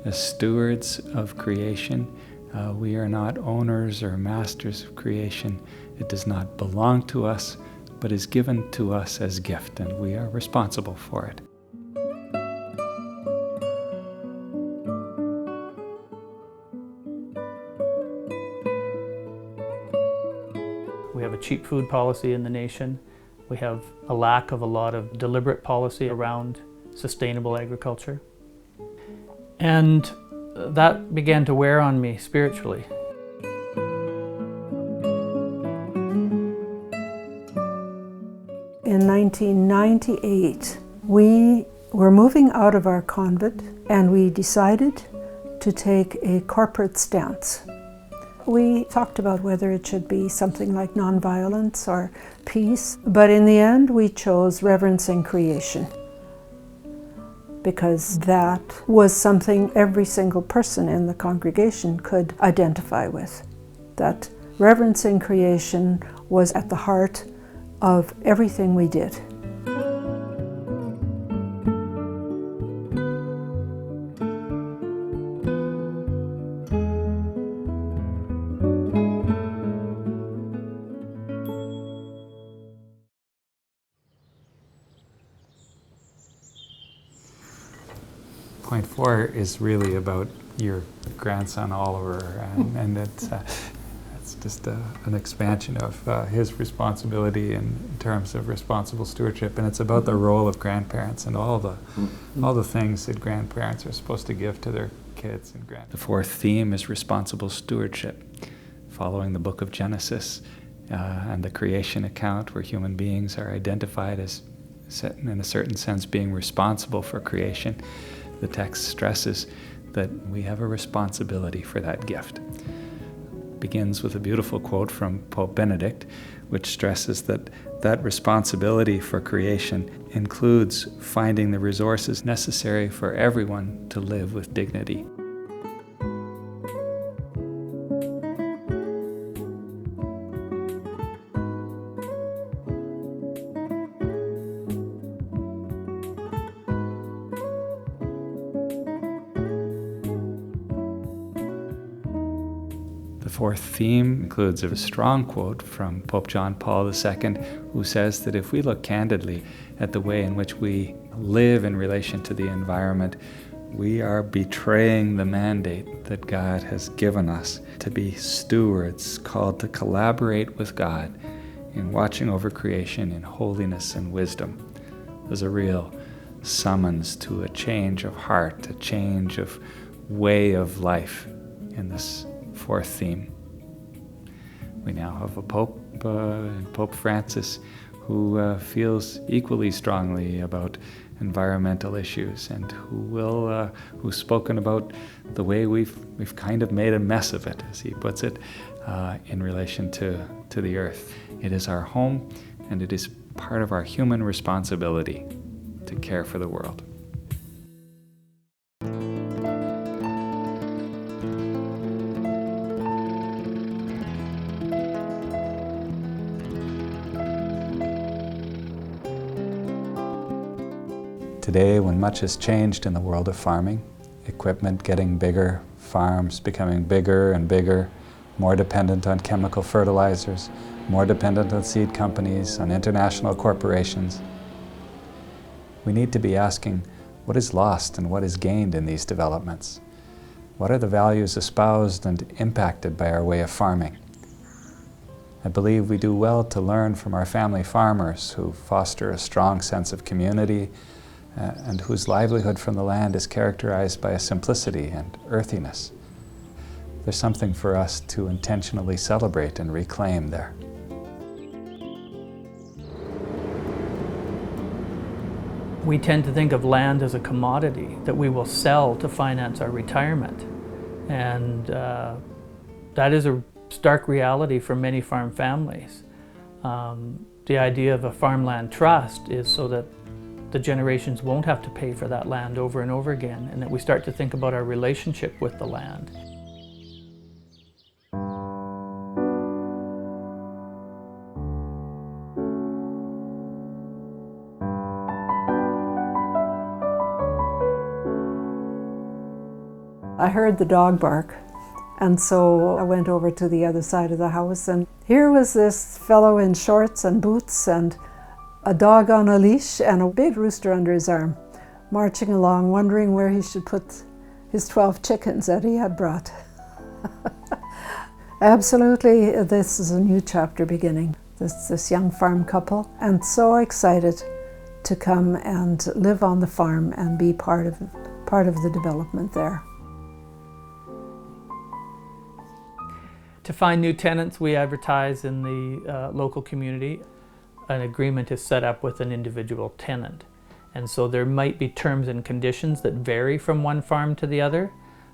as stewards of creation. We are not owners or masters of creation. It does not belong to us, but is given to us as gift, and we are responsible for it. We have a cheap food policy in the nation. We have a lack of a lot of deliberate policy around sustainable agriculture. And that began to wear on me spiritually. In 1998, we were moving out of our convent and we decided to take a corporate stance. We talked about whether it should be something like nonviolence or peace, but in the end we chose reverencing creation, because that was something every single person in the congregation could identify with. That reverencing creation was at the heart of everything we did. Point 4 is really about your grandson Oliver, and it's just an expansion of his responsibility in terms of responsible stewardship, and it's about the role of grandparents and all the things that grandparents are supposed to give to their kids and grandparents. The fourth theme is responsible stewardship, following the book of Genesis and the creation account, where human beings are identified as, in a certain sense, being responsible for creation. The text stresses that we have a responsibility for that gift. It begins with a beautiful quote from Pope Benedict, which stresses that that responsibility for creation includes finding the resources necessary for everyone to live with dignity. The fourth theme includes a strong quote from Pope John Paul II, who says that if we look candidly at the way in which we live in relation to the environment, we are betraying the mandate that God has given us to be stewards, called to collaborate with God in watching over creation in holiness and wisdom. There's a real summons to a change of heart, a change of way of life in this fourth theme. We now have a Pope, Pope Francis, who feels equally strongly about environmental issues, and who's spoken about the way we've kind of made a mess of it, as he puts it, in relation to the earth. It is our home, and it is part of our human responsibility to care for the world. Today, when much has changed in the world of farming, equipment getting bigger, farms becoming bigger and bigger, more dependent on chemical fertilizers, more dependent on seed companies, on international corporations, we need to be asking, what is lost and what is gained in these developments? What are the values espoused and impacted by our way of farming? I believe we do well to learn from our family farmers, who foster a strong sense of community and whose livelihood from the land is characterized by a simplicity and earthiness. There's something for us to intentionally celebrate and reclaim there. We tend to think of land as a commodity that we will sell to finance our retirement. And that is a stark reality for many farm families. The idea of a farmland trust is so that the generations won't have to pay for that land over and over again, and that we start to think about our relationship with the land. I heard the dog bark, and so I went over to the other side of the house, and here was this fellow in shorts and boots and a dog on a leash and a big rooster under his arm, marching along, wondering where he should put his 12 chickens that he had brought. Absolutely, this is a new chapter beginning. This young farm couple, and so excited to come and live on the farm and be part of the development there. To find new tenants, we advertise in the local community. An agreement is set up with an individual tenant. And so there might be terms and conditions that vary from one farm to the other,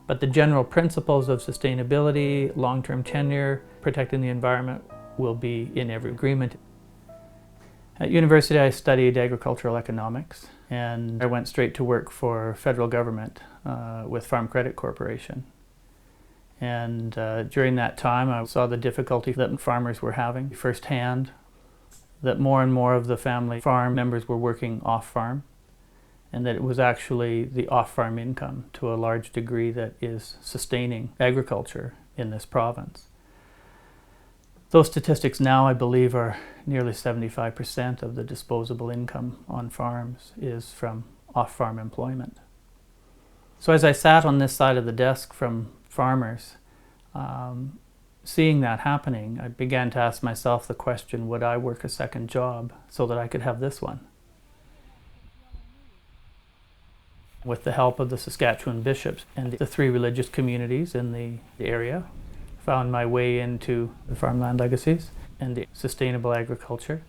but the general principles of sustainability, long-term tenure, protecting the environment will be in every agreement. At university, I studied agricultural economics, and I went straight to work for federal government with Farm Credit Corporation. And during that time, I saw the difficulty that farmers were having firsthand, that more and more of the family farm members were working off-farm, and that it was actually the off-farm income to a large degree that is sustaining agriculture in this province. Those statistics now, I believe, are nearly 75% of the disposable income on farms is from off-farm employment. So as I sat on this side of the desk from farmers, seeing that happening, I began to ask myself the question, would I work a second job so that I could have this one? With the help of the Saskatchewan bishops and the 3 religious communities in the area, found my way into the farmland legacies and the sustainable agriculture.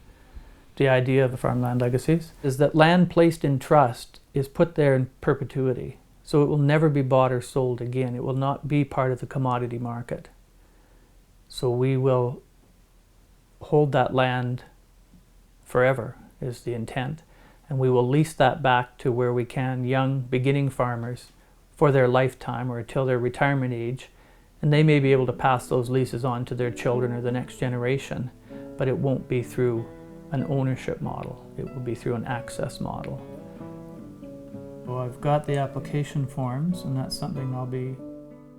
The idea of the farmland legacies is that land placed in trust is put there in perpetuity, so it will never be bought or sold again. It will not be part of the commodity market. So we will hold that land forever is the intent, and we will lease that back to where we can young beginning farmers for their lifetime or until their retirement age, and they may be able to pass those leases on to their children or the next generation, but it won't be through an ownership model. It will be through an access model. So I've got the application forms, and that's something I'll be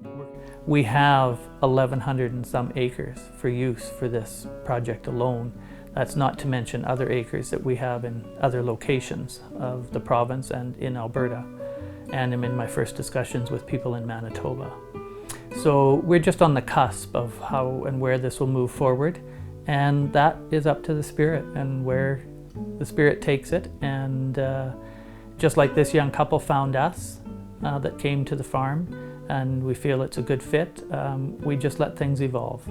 working. We have 1,100 and some acres for use for this project alone. That's not to mention other acres that we have in other locations of the province and in Alberta. And I'm in my first discussions with people in Manitoba. So we're just on the cusp of how and where this will move forward, and that is up to the Spirit and where the Spirit takes it. And just like this young couple found us that came to the farm, and we feel it's a good fit, we just let things evolve.